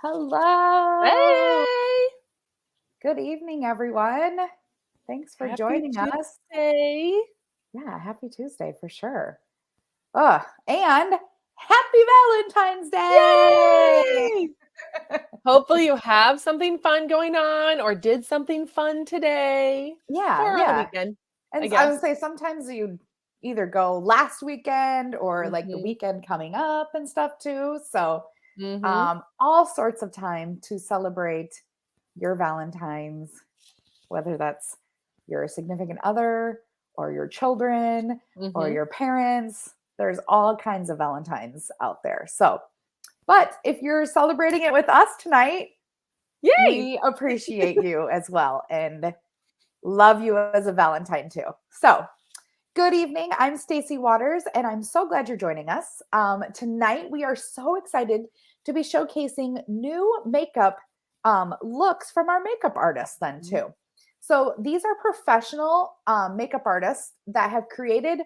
Hello. Hey, Good evening, everyone. Thanks for happy joining us. Tuesday. Yeah, happy Tuesday for sure. And happy Valentine's Day. Yay! Hopefully you have something fun going on or did something fun today Yeah, or on the yeah. weekend, I And I would guess. say sometimes you either go last weekend or like the Mhm. weekend coming up and stuff too. So, Mhm. all sorts of time to celebrate your Valentine's, whether that's your significant other or your children or Mhm. your parents. There's all kinds of Valentines out there. So, but if you're celebrating it with us tonight, Yay! we appreciate you as well and love you as a Valentine too. So, good evening. I'm Stacy Waters, and I'm so glad you're joining us. Tonight, we are so excited to be showcasing new makeup looks from our makeup artists, then, Mhm. too. So, these are professional makeup artists that have created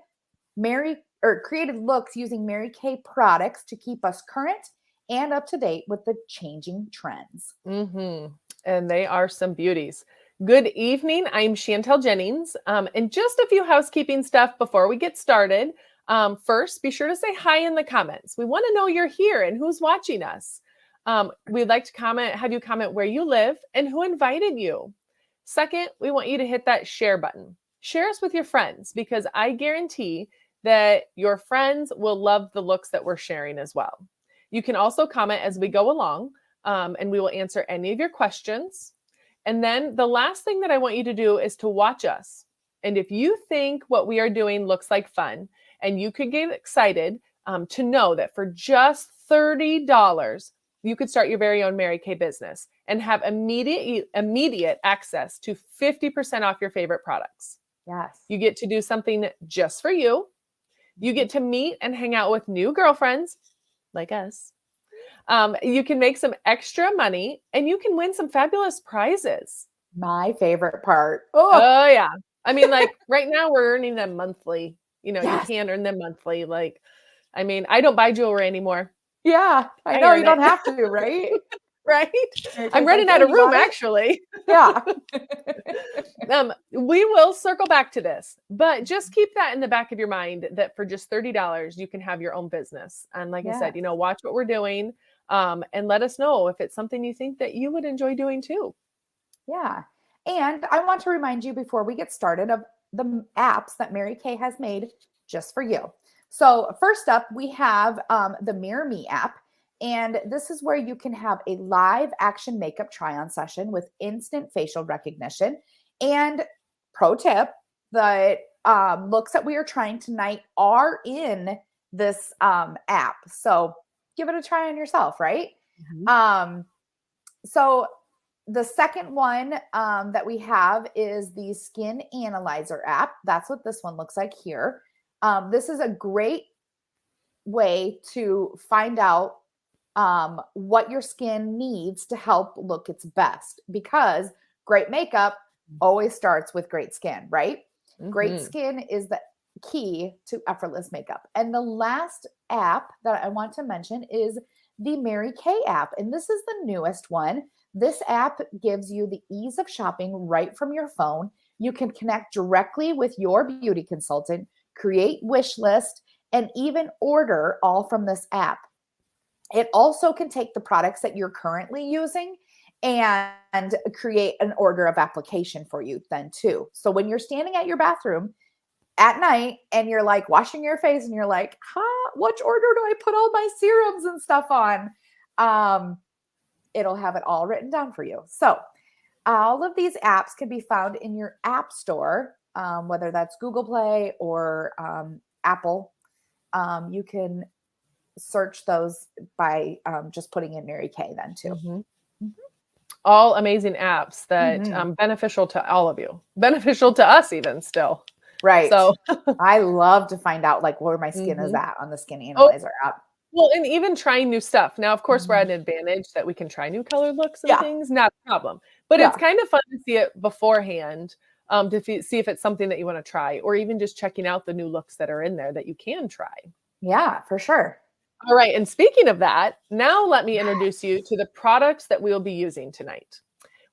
looks using Mary Kay products to keep us current and up to date with the changing trends. Mhm. And they are some beauties. Good evening. I'm Chantel Jennings. And just a few housekeeping stuff before we get started. First, be sure to say hi in the comments. We want to know you're here and who's watching us. We'd like to have you comment where you live and who invited you. Second, we want you to hit that share button. Share us with your friends because I guarantee that your friends will love the looks that we're sharing as well. You can also comment as we go along, and we will answer any of your questions. And then the last thing that I want you to do is to watch us. And if you think what we are doing looks like fun, and you could get excited to know that for just $30, you could start your very own Mary Kay business and have immediate access to 50% off your favorite products. Yes. You get to do something just for you. You Mhm. get to meet and hang out with new girlfriends like us. You can make some extra money and you can win some fabulous prizes. My favorite part. Oh, Oh, yeah. I mean, like right now we're earning them monthly. You yes. can earn them monthly. I don't buy jewelry anymore. Yeah, I I know earn you it, don't have to, right? right? Mary I'm Kay's like, running out "Hey, of you room, want it?" actually. Yeah. We will circle back to this, but just keep that in the back of your mind that for just $30, you can have your own business. And like I Yeah. said, watch what we're doing, and let us know if it's something you think that you would enjoy doing too. Yeah. And I want to remind you before we get started of the apps that Mary Kay has made just for you. So, first up, we have the Mirror Me app. And this is where you can have a live action makeup try on session with instant facial recognition. And pro tip, the looks that we are trying tonight are in this app. So, give it a try on yourself, right? Mhm. Um, so the second one that we have is the Skin Analyzer app. That's what this one looks like here. This is a great way to find out what your skin needs to help look its best because great makeup always starts with great skin, right? Great Mhm. skin is the key to effortless makeup. And the last app that I want to mention is the Mary Kay app. And this is the newest one. This app gives you the ease of shopping right from your phone. You can connect directly with your beauty consultant, create wish list, and even order all from this app. It also can take the products that you're currently using and create an order of application for you then too. So when you're standing at your bathroom at night and you're like washing your face and you're like, which order do I put all my serums and stuff on? It'll have it all written down for you. So all of these apps can be found in your app store, whether that's Google Play or Apple. You can search those by just putting in Mary Kay then too. Mhm. Mhm. All amazing apps that Mhm. beneficial to all of you, beneficial to us even still. Right. So, I love to find out like where my skin is mhm. at on the Skin Oh, Analyzer app. well, and even trying new stuff. Now, of course, we're Mhm. at an advantage that we can try new color looks and Yeah. things, not a problem. But it's Yeah. kind of fun to see it beforehand, to see if it's something that you want to try, or even just checking out the new looks that are in there that you can try. Yeah, for sure. All right. And speaking of that, now let me introduce you to the products that we'll be using tonight.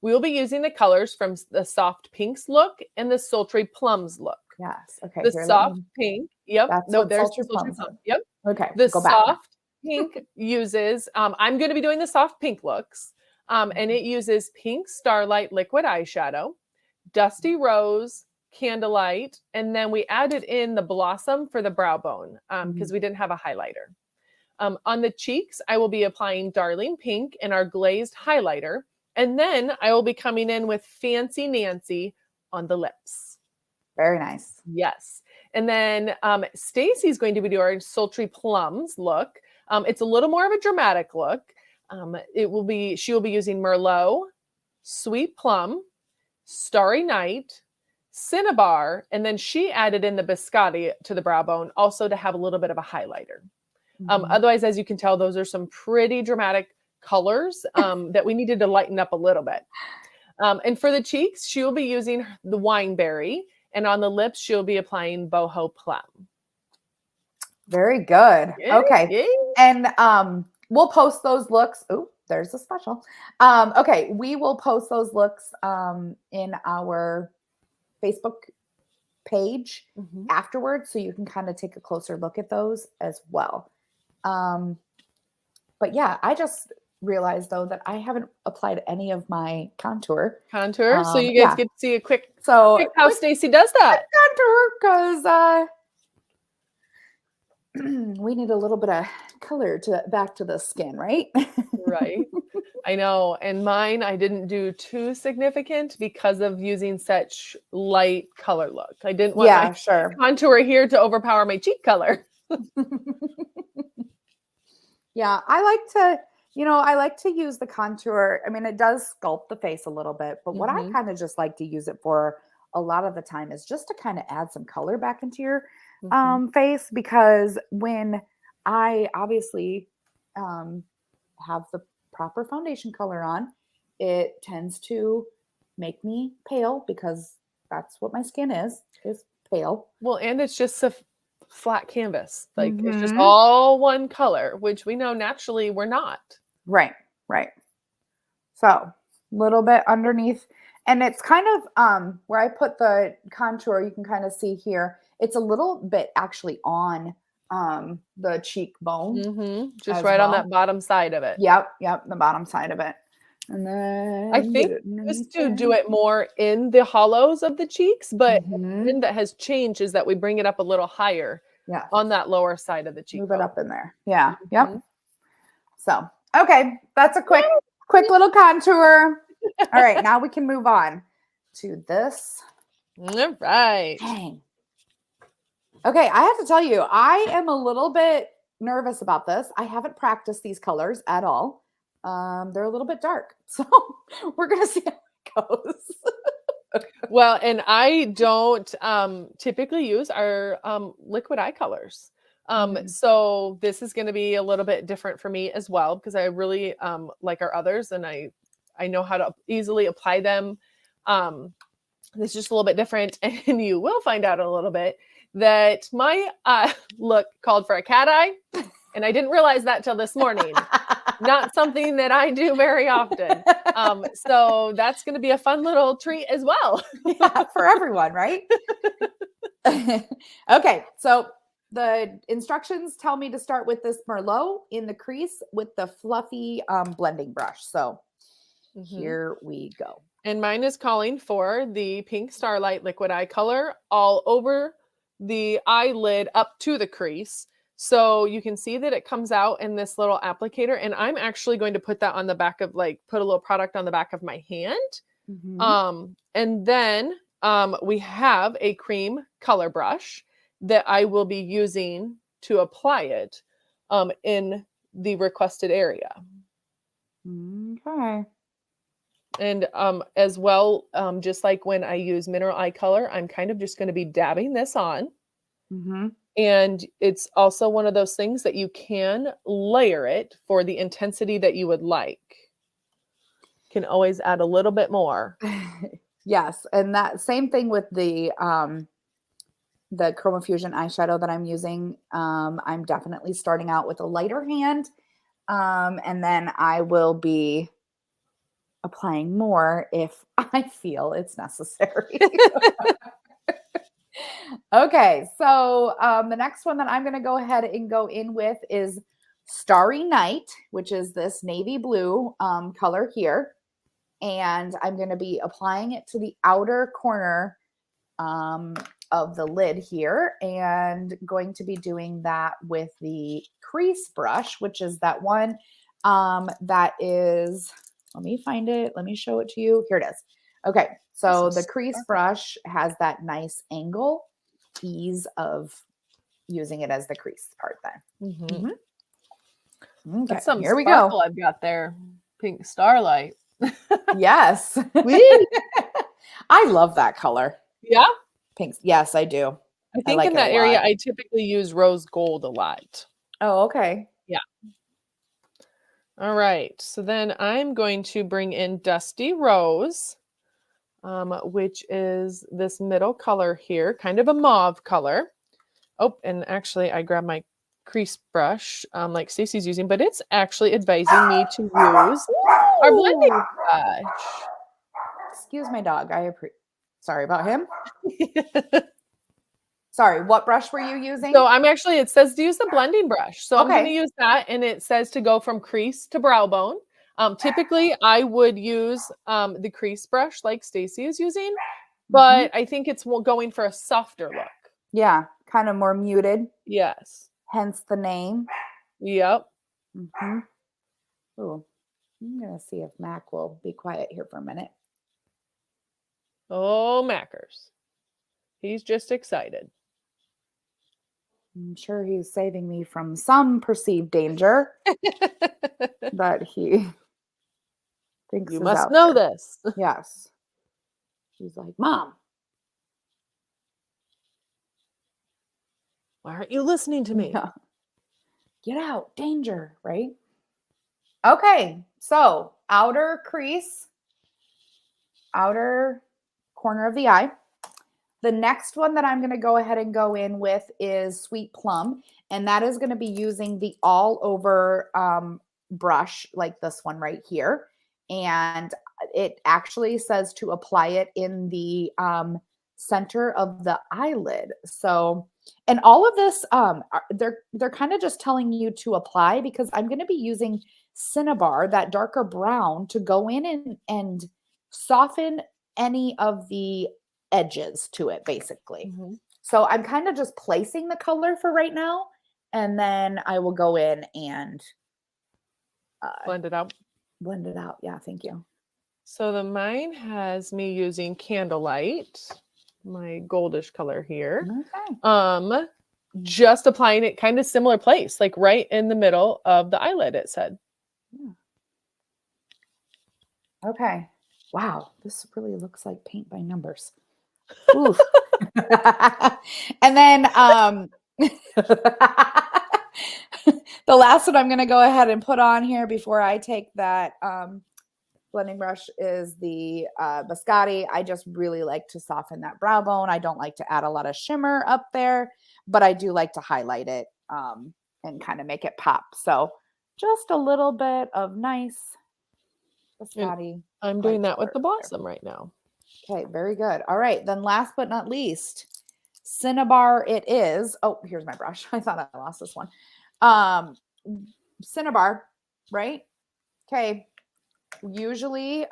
We will be using the colors from the soft pinks look and the sultry plums look. Yes. Okay. The Here, let soft me. pink, yep. That's No, what there's the sultry sultry plums plum. are. Yep. Okay. The Go back now. soft pink uses, I'm going to be doing the soft pink looks, and it uses pink starlight liquid eyeshadow, dusty rose, candlelight, and then we added in the blossom for the brow bone because we didn't have a highlighter. On the cheeks, I will be applying Darling Pink and our glazed highlighter, and then I will be coming in with Fancy Nancy on the lips. Very nice. Yes. And then Stacy's going to be doing our sultry plums look. It's a little more of a dramatic look. She will be using Merlot, Sweet Plum, Starry Night, Cinnabar, and then she added in the biscotti to the brow bone also to have a little bit of a highlighter. Otherwise, as you can tell, those are some pretty dramatic colors that we needed to lighten up a little bit. And for the cheeks, she will be using the wineberry. And on the lips, she'll be applying boho plum. Very good. Yeah, Okay. yeah. And we'll post those looks. Oh, there's a special. Okay. We will post those looks in our Facebook page afterwards. So you can kind of take a closer look at those as well. But yeah, I just realized though that I haven't applied any of my contour. So you guys get to see a quick how Stacy does that. Contour because we need a little bit of color back to the skin, right? Right. I know. And mine, I didn't do too significant because of using such light color look. I didn't want my contour here to overpower my cheek color. Yeah, I like to use the contour. I mean, it does sculpt the face a little bit, but what I kind of just like to use it for a lot of the time is just to kind of add some color back into your face, because when I obviously have the proper foundation color on, it tends to make me pale because that's what my skin is pale. Well, and it's just a flat canvas. Like it's just all one color, which we know naturally we're not. Right. So a little bit underneath, and it's kind of where I put the contour, you can kind of see here, it's a little bit actually on the cheekbone. Just right on that bottom side of it. Yep, the bottom side of it. And then I think just to do it more in the hollows of the cheeks, but one that has changed is that we bring it up a little higher on that lower side of the cheek. Move it up in there. Yeah. Yep. So, okay. That's a quick little contour. All right. Now we can move on to this. All right. Dang. Okay. I have to tell you, I am a little bit nervous about this. I haven't practiced these colors at all. They're a little bit dark. So we're going to see how it goes. Well, and I don't typically use our liquid eye colors. So this is going to be a little bit different for me as well, because I really like our others, and I know how to easily apply them. This is just a little bit different, and you will find out in a little bit that my look called for a cat eye, and I didn't realize that till this morning. Not something that I do very often. So that's going to be a fun little treat as well. Yeah, for everyone, right? Okay, so the instructions tell me to start with this Merlot in the crease with the fluffy blending brush. So here we go. And mine is calling for the Pink Starlight liquid eye color all over the eyelid up to the crease. So you can see that it comes out in this little applicator, and I'm actually going to put that on the back of, put a little product on the back of my hand. And then we have a cream color brush that I will be using to apply it in the requested area. Okay. And as well, just like when I use mineral eye color, I'm kind of just going to be dabbing this on. And it's also one of those things that you can layer it for the intensity that you would like. Can always add a little bit more. Yes. And that same thing with the the Chroma Fusion eyeshadow that I'm using. I'm definitely starting out with a lighter hand. And then I will be applying more if I feel it's necessary. Okay, so the next one that I'm going to go ahead and go in with is Starry Night, which is this navy blue color here. And I'm going to be applying it to the outer corner of the lid here, and going to be doing that with the crease brush, which is that one that is, let me find it. Let me show it to you. Here it is. Okay, so the crease brush has that nice angle, ease of using it as the crease part then. Mm-hmm. Okay, that's some here we sparkle go. I've got there. Pink starlight. Yes. I love that color. Yeah. Pinks. Yes, I do. I I think like in it a that area, lot. I typically use rose gold a lot. Oh, okay. Yeah. All right. So then I'm going to bring in Dusty Rose, which is this middle color here, kind of a mauve color. Oh, and actually I grabbed my crease brush like Stacey's using, but it's actually advising me to use our blending Ooh. brush. Excuse my dog. Sorry about him. Sorry, what brush were you using? So it says to use the blending brush. So I'm going to Okay. use that, and it says to go from crease to brow bone. Typically, I would use the crease brush like Stacey is using, but I think it's going for a softer look. Yeah, kind of more muted. Yes. Hence the name. Yep. Ooh, I'm going to see if Mac will be quiet here for a minute. Oh, Mackers. He's just excited. I'm sure he's saving me from some perceived danger that he thinks You is must out know there. this. Yes. He's like, Mom. Why aren't you listening to me? Yeah. Get out, danger, right? Okay, so outer crease, outer corner of the eye. The next one that I'm going to go ahead and go in with is Sweet Plum, and that is going to be using the all over brush like this one right here. And it actually says to apply it in the center of the eyelid. So, and all of this, they're kind of just telling you to apply, because I'm going to be using Cinnabar, that darker brown, to go in and soften any of the edges to it, basically. So I'm kind of just placing the color for right now, and then I will go in and Blend it out. Blend it out. Yeah, thank you. So the mine has me using Candlelight, my goldish color here. Okay. Just applying it kind of similar place, like right in the middle of the eyelid, it said. Yeah. Okay. Wow, this really looks like paint by numbers. Oof. And then the last one I'm going to go ahead and put on here before I take that blending brush is the Biscotti. I just really like to soften that brow bone. I don't like to add a lot of shimmer up there, but I do like to highlight it and kind of make it pop. So just a little bit of nice Biscotti. I'm doing that with the Blossom right now. Okay, very good. All right, then last but not least, Cinnabar it is. Oh, here's my brush. I thought I lost this one. Cinnabar, right? Okay. Usually,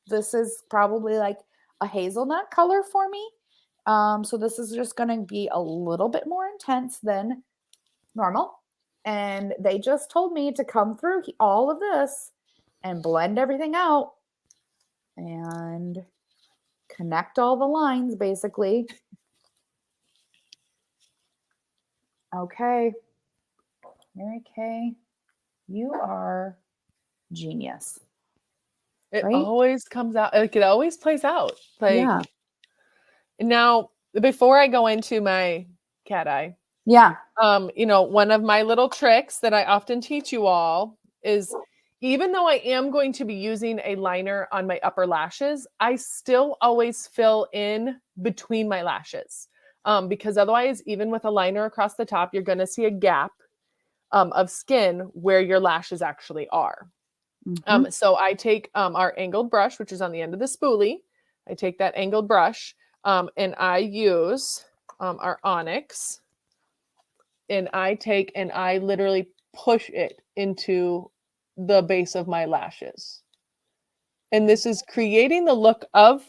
this is probably like a hazelnut color for me. So this is just going to be a little bit more intense than normal. And they just told me to come through all of this and blend everything out and connect all the lines, basically. Okay. Mary Kay, you are genius. It right? always comes out, like it always plays out. Like Yeah. now, before I go into my cat eye, Yeah. one of my little tricks that I often teach you all is, even though I am going to be using a liner on my upper lashes, I still always fill in between my lashes. because otherwise, even with a liner across the top, you're going to see a gap of skin where your lashes actually are. Mhm. So I take our angled brush, which is on the end of the spoolie. I take that angled brush and I use our onyx, and I literally push it into the base of my lashes. And this is creating the look of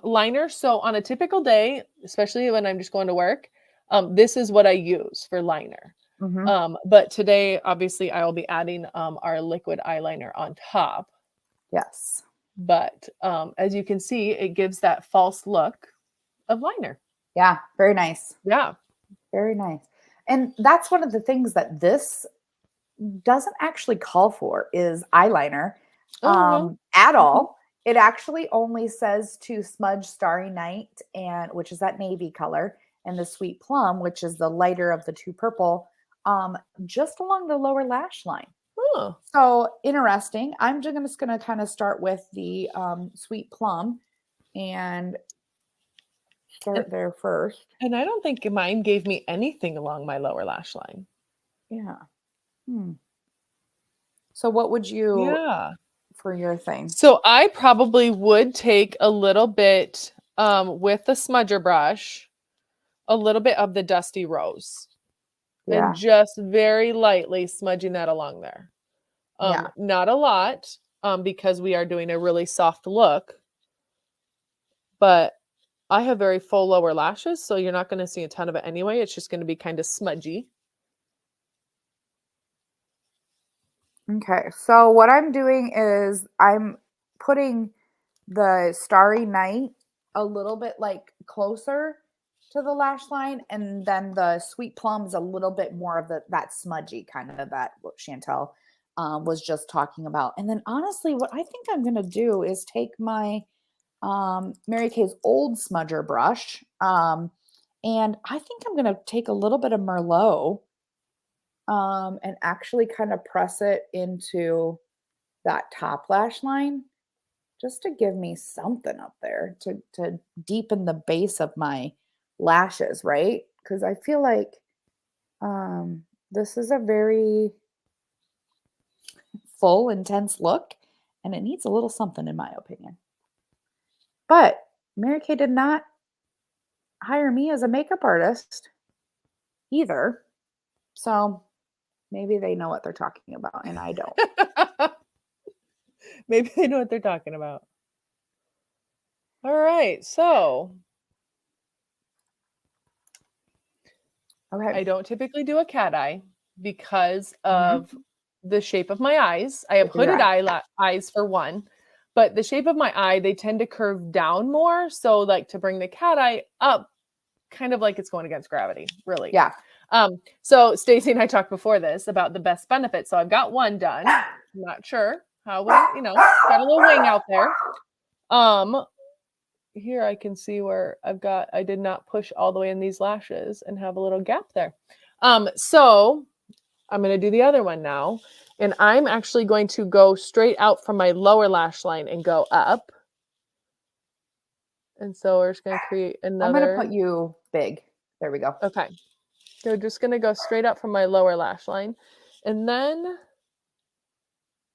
liner. So on a typical day, especially when I'm just going to work, this is what I use for liner. Mhm. But today, obviously, I will be adding our liquid eyeliner on top. Yes. But as you can see, it gives that false look of liner. Yeah, very nice. Yeah. Very nice. And that's one of the things that this doesn't actually call for is eyeliner Oh, well. at Mhm. all. It actually only says to smudge Starry Night, and which is that navy color, and the Sweet Plum, which is the lighter of the two purple, just along the lower lash line. Oh. So interesting. I'm just going to kind of start with the Sweet Plum and And, start there first. and I don't think mine gave me anything along my lower lash line. Yeah. Hmm. So what would you Yeah. for your thing? So I probably would take a little bit with the smudger brush, a little bit of the Dusty Rose, and Yeah. just very lightly smudging that along there. Yeah. Not a lot, because we are doing a really soft look, but I have very full lower lashes, so you're not going to see a ton of it anyway. It's just going to be kind of smudgy. Okay. So what I'm doing is I'm putting the Starry Night a little bit like closer to the lash line, and then the Sweet Plum is a little bit more of that smudgy kind of that what Chantel was just talking about. And then honestly, what I think I'm gonna do is take my Mary Kay's old smudger brush, and I think I'm gonna take a little bit of Merlot and actually kind of press it into that top lash line just to give me something up there to deepen the base of my lashes, right? Because I feel like this is a very full, intense look, and it needs a little something, in my opinion. But Mary Kay did not hire me as a makeup artist either, so maybe they know what they're talking about, and I don't. Maybe they know what they're talking about. All right, so Okay. I don't typically do a cat eye because of Mhm. the shape of my eyes. I have Shape of your hooded eye. eyes for one, but the shape of my eye, they tend to curve down more. So, like to bring the cat eye up, kind of like it's going against gravity, really. Yeah. So Stacy and I talked before this about the best benefits. So I've got one done. I'm not sure how we, got a little wing out there. Here I can see where I did not push all the way in these lashes and have a little gap there. So I'm going to do the other one now. And I'm actually going to go straight out from my lower lash line and go up. And so we're just going to create I'm gonna put another. you big. There we go. Okay. So we're just going to go straight up from my lower lash line. And then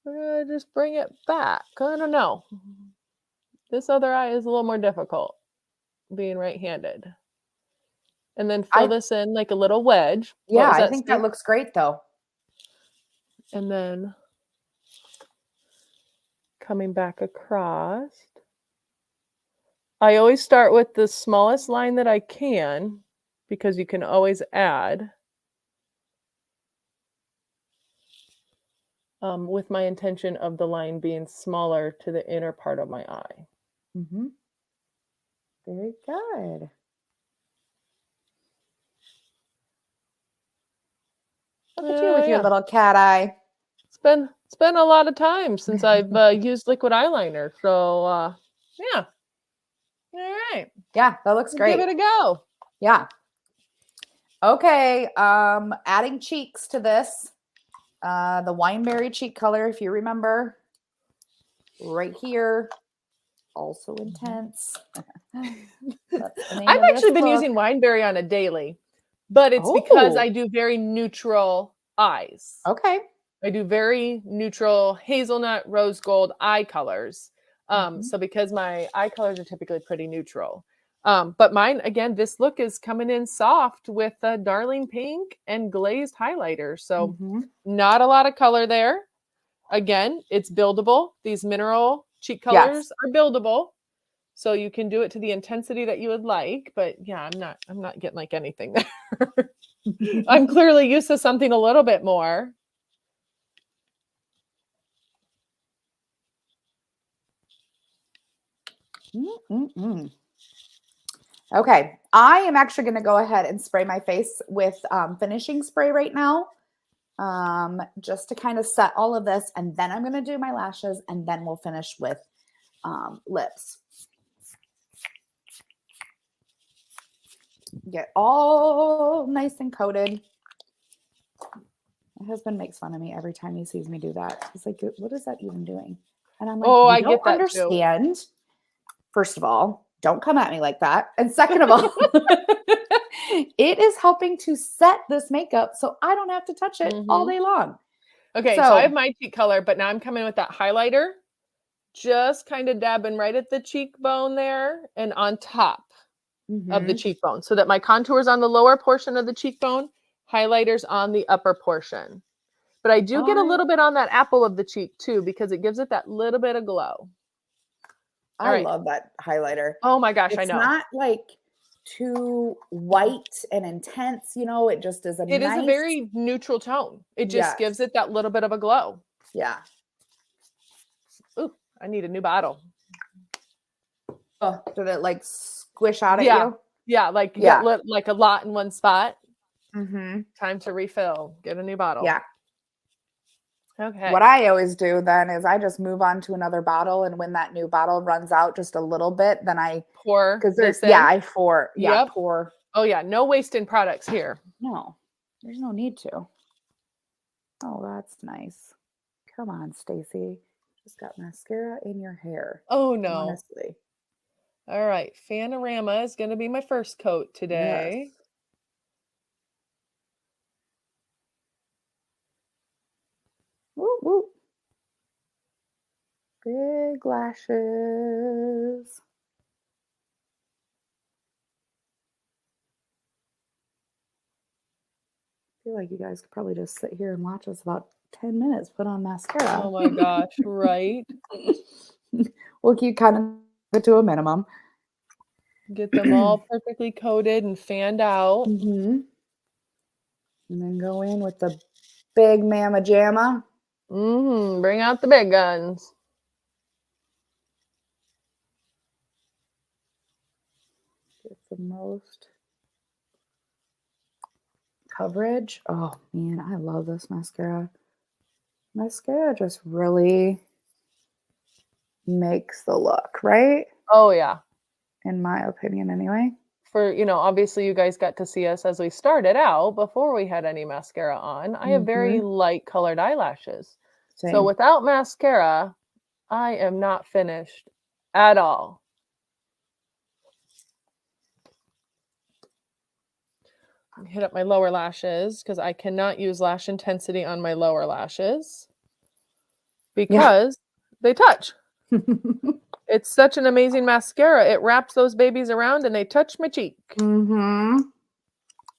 we're going to just bring it back. I don't know. This other eye is a little more difficult being right-handed. And then fill I this in like a little wedge. What Yeah, was I that, think that Steve? looks great though. And then coming back across. I always start with the smallest line that I can because you can always add with my intention of the line being smaller to the inner part of my eye. Mm-hmm. Very good. Look at you with your Yeah, little cat eye. it's been a lot of time since I've used liquid eyeliner. So yeah, all right, Yeah, that looks we'll give great. it a go. Yeah. Okay. Adding cheeks to this. The wineberry cheek color, if you remember, right here. also intense. That's the name I've of this actually been book. using Wineberry on a daily, but it's because I Oh, do very neutral eyes. okay. I do very neutral hazelnut, rose gold eye colors. Mhm. So because my eye colors are typically pretty neutral. But mine, again, this look is coming in soft with a darling pink and glazed highlighter. So Mhm. not a lot of color there. Again, it's buildable. These mineral cheek Yes. colors are buildable. So you can do it to the intensity that you would like. But yeah, I'm not getting like anything there. I'm clearly used to something a little bit more. Mm-mm-mm. Okay, I am actually going to go ahead and spray my face with finishing spray right now, just to kind of set all of this, and then I'm going to do my lashes, and then we'll finish with lips. Get all nice and coated. My husband makes fun of me every time he sees me do that. He's like, "What is that even doing?" And I'm like, Oh, "You I don't get that too. understand. First of all, don't come at me like that. And second of all, it is helping to set this makeup so I don't have to touch it all Mhm. day long." Okay, so I have So, my cheek color, but now I'm coming with that highlighter, just kind of dabbing right at the cheekbone there and on top of the mhm. cheekbone so that my contour is on the lower portion of the cheekbone, highlighters on the upper portion. But I do get a I little bit on that apple of the cheek too because it gives it that little bit of glow. All I right. love that highlighter. Oh my gosh, I It's know. not like too white and intense, it just is a It is a nice. very neutral tone. It just Yes. gives it that little bit of a glow. Yeah. Ooh, I need a new bottle. Oh, did it like squish out at Yeah. you? Yeah, like you got Yeah. like a lot in one spot. Mhm. Time to refill. Get a new bottle. Yeah. What Okay. I always do then is I just move on to another bottle, and when that new bottle runs out just a little bit, then I Pour because this in. Yep. pour. Oh yeah, no wasting products here. No, there's no need to. Oh, that's nice. Come on, Stacy. Just got mascara in your hair. Oh no. Honestly. All right. Fanorama is going to be my first coat Yes. today. Woo woo. Big lashes. I feel like you guys could probably just sit here and watch us about 10 minutes put on mascara. Oh my gosh, right? We'll keep kind of it to a minimum. Get them all perfectly coated and fanned out. And then go in with the big mama jamma. Bring out the big guns. Get the most coverage. Oh man, I love this mascara. Mascara just really makes the look, right? Oh yeah. In my opinion, anyway. Obviously you guys got to see us as we started out before we had any mascara on. I have very Hmm. light colored eyelashes. So Same. without mascara, I am not finished at all. Hit up my lower lashes because I cannot use lash intensity on my lower lashes Yeah. because they touch. It's such an amazing mascara. It wraps those babies around and they touch my cheek. hmm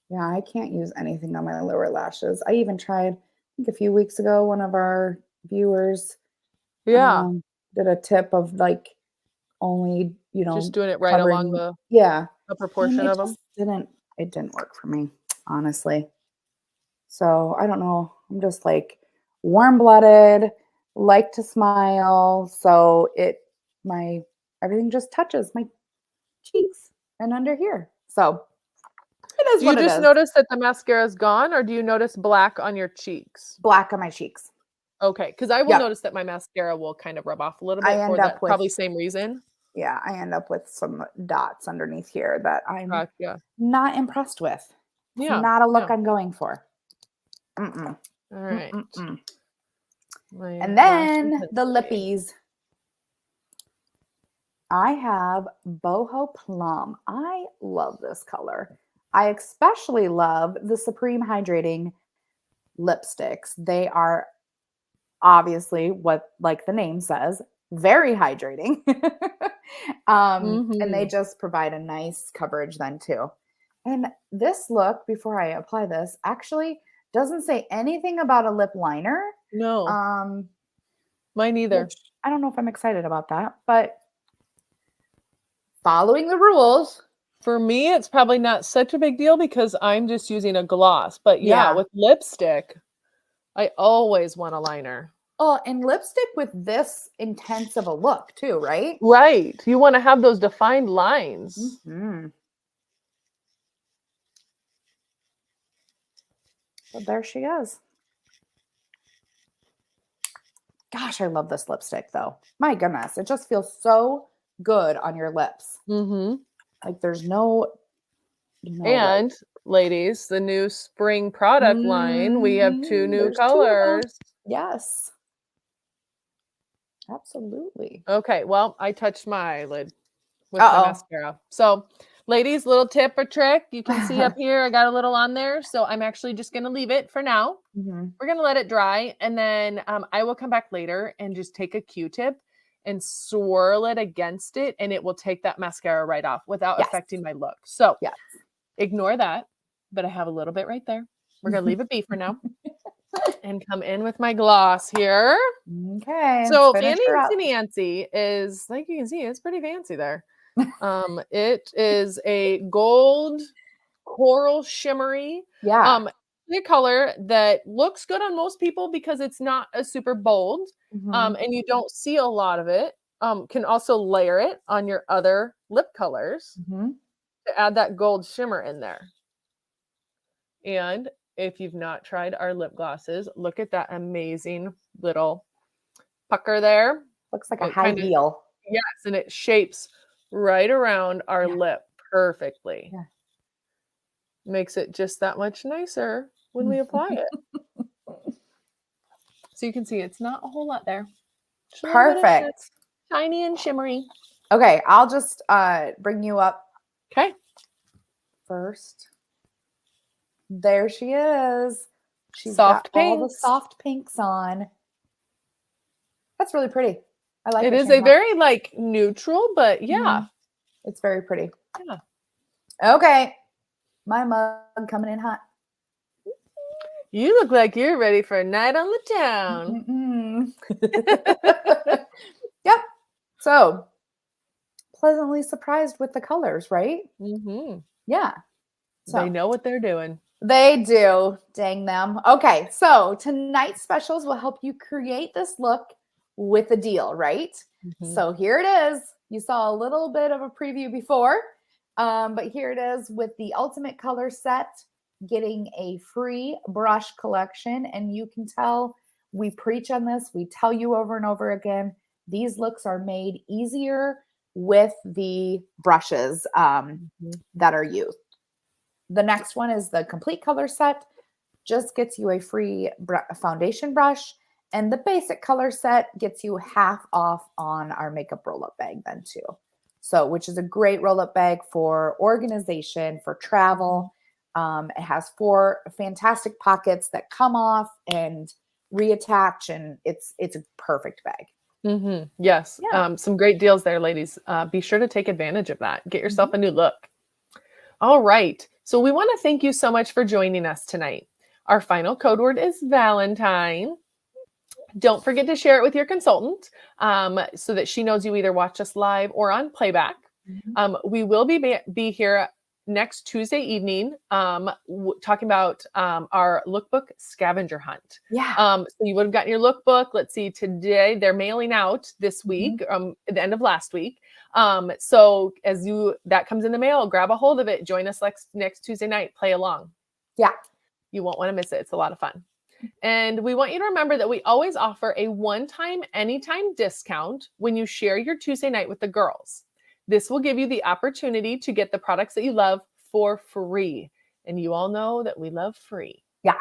Yeah, I can't use anything on my lower lashes. I even tried, I think a few weeks ago, one of our viewers Yeah, um, did a tip of like only, just doing it right along covering. the Yeah. upper And portion it of them. just didn't work for me, honestly. So I don't know. I'm just like warm-blooded, like to smile. So my everything just touches my cheeks and under here. So it is Do you what it just is. notice that the mascara is gone or do you notice black on your cheeks? Black on my cheeks. Okay, because I will Yep. notice that my mascara will kind of rub off a little I bit end for up that with probably same reason. Yeah, I end up with some dots underneath here that I'm Gotcha. not impressed with. It's Yeah, not a look yeah. I'm going for. Mm-mm. All right. Mm-mm-mm. My And lash then the intensity. lippies. I have Boho Plum. I love this color. I especially love the Supreme Hydrating lipsticks. They are obviously what, like the name says, very hydrating. And they Mm-hmm. just provide a nice coverage then too. And this look, before I apply this, actually doesn't say anything about a lip liner. No, Um, mine which either. I don't know if I'm excited about that, but following the rules. For me, it's probably not such a big deal because I'm just using a gloss. But yeah, Yeah. with lipstick, I always want a liner. Oh, and lipstick with this intense of a look too, right? Right. You want to have those defined lines. Hmm. So there she is. Gosh, I love this lipstick though. My goodness, it just feels so good on your lips. Mm-hmm. Like there's no, like, And ladies, the new spring product line, we have two new there's two of them. colors. Yes, absolutely. Okay, well, I touched my eyelid with my Uh mascara. So, ladies, little tip or trick. You can see up oh. here, I got a little on there. So, I'm actually just going to leave it for now. Hmm. We're going to let it dry. And then I will come back later and just take a Q-tip and swirl it against it. And it will take that mascara right off without Yes. affecting my look. So, Yes. ignore that. But I have a little bit right there. We're going to leave it be for now and come in with my gloss here. Okay, let's So finish her Fancy up. Nancy is, like you can see, it's pretty fancy there. It is a gold coral shimmery Yeah. clear color that looks good on most people because it's not a super bold, Hmm. and you don't see a lot of it. Can also layer it on your other lip colors Hmm. to add that gold shimmer in there. And if you've not tried our lip glosses, look at that amazing little pucker there. Looks like a It high kind of, heel. yes, and it shapes right around our Yeah. lip perfectly. Yeah. Makes it just that much nicer when we apply it. So you can see it's not a whole lot there. Just a little bit of that Perfect. shiny and shimmery. Okay, I'll just bring you up Okay. first. There she is. She's got Soft all the pinks. soft pinks on. That's really pretty. I like It it, is a Chantel. very like neutral, but yeah. Mhm. It's very pretty. Yeah. Okay, my mug coming in hot. You look like you're ready for a night on the town. Mm-mm. Yep. So pleasantly surprised with the colors, right? Mm-hmm. Yeah. They So know what they're doing. they do. Dang them. Okay. So tonight's specials will help you create this look with a deal, right? Mm-hmm. So here it is. You saw a little bit of a preview before, but here it is with the Ultimate Color Set, getting a free brush collection. And you can tell we preach on this. We tell you over and over again, these looks are made easier with the brushes Mm-hmm. that are used. The next one is the Complete Color Set, just gets you a free foundation brush. And the basic color set gets you half off on our makeup roll-up bag then too. So, which is a great roll-up bag for organization, for travel. It has 4 fantastic pockets that come off and reattach, and it's a perfect bag. Mm-hmm. Yes. Yeah. Some great deals there, ladies. Be sure to take advantage of that. Get yourself Mhm. a new look. All right. So we want to thank you so much for joining us tonight. Our final code word is Valentine. Don't forget to share it with your consultant so that she knows you either watch us live or on playback. Mhm. We will be here next Tuesday evening talking about our lookbook scavenger hunt. Yeah. So you would have gotten your lookbook. Let's see, today they're mailing out this week, Mhm. at the end of last week. So as that comes in the mail, grab a hold of it. Join us next Tuesday night. Play along. Yeah. You won't want to miss it. It's a lot of fun. And we want you to remember that we always offer a one-time, anytime discount when you share your Tuesday night with the girls. This will give you the opportunity to get the products that you love for free. And you all know that we love free. Yeah.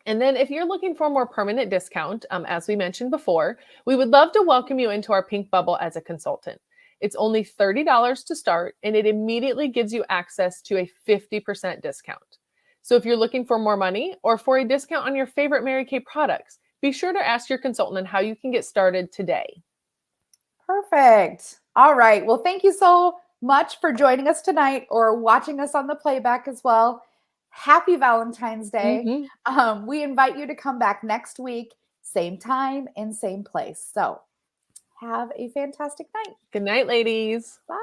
And then if you're looking for a more permanent discount, as we mentioned before, we would love to welcome you into our pink bubble as a consultant. It's only $30 to start, and it immediately gives you access to a 50% discount. So if you're looking for more money or for a discount on your favorite Mary Kay products, be sure to ask your consultant on how you can get started today. Perfect. All right. Well, thank you so much for joining us tonight or watching us on the playback as well. Happy Valentine's Day. Mhm. We invite you to come back next week, same time and same place. So have a fantastic night. Good night, ladies. Bye.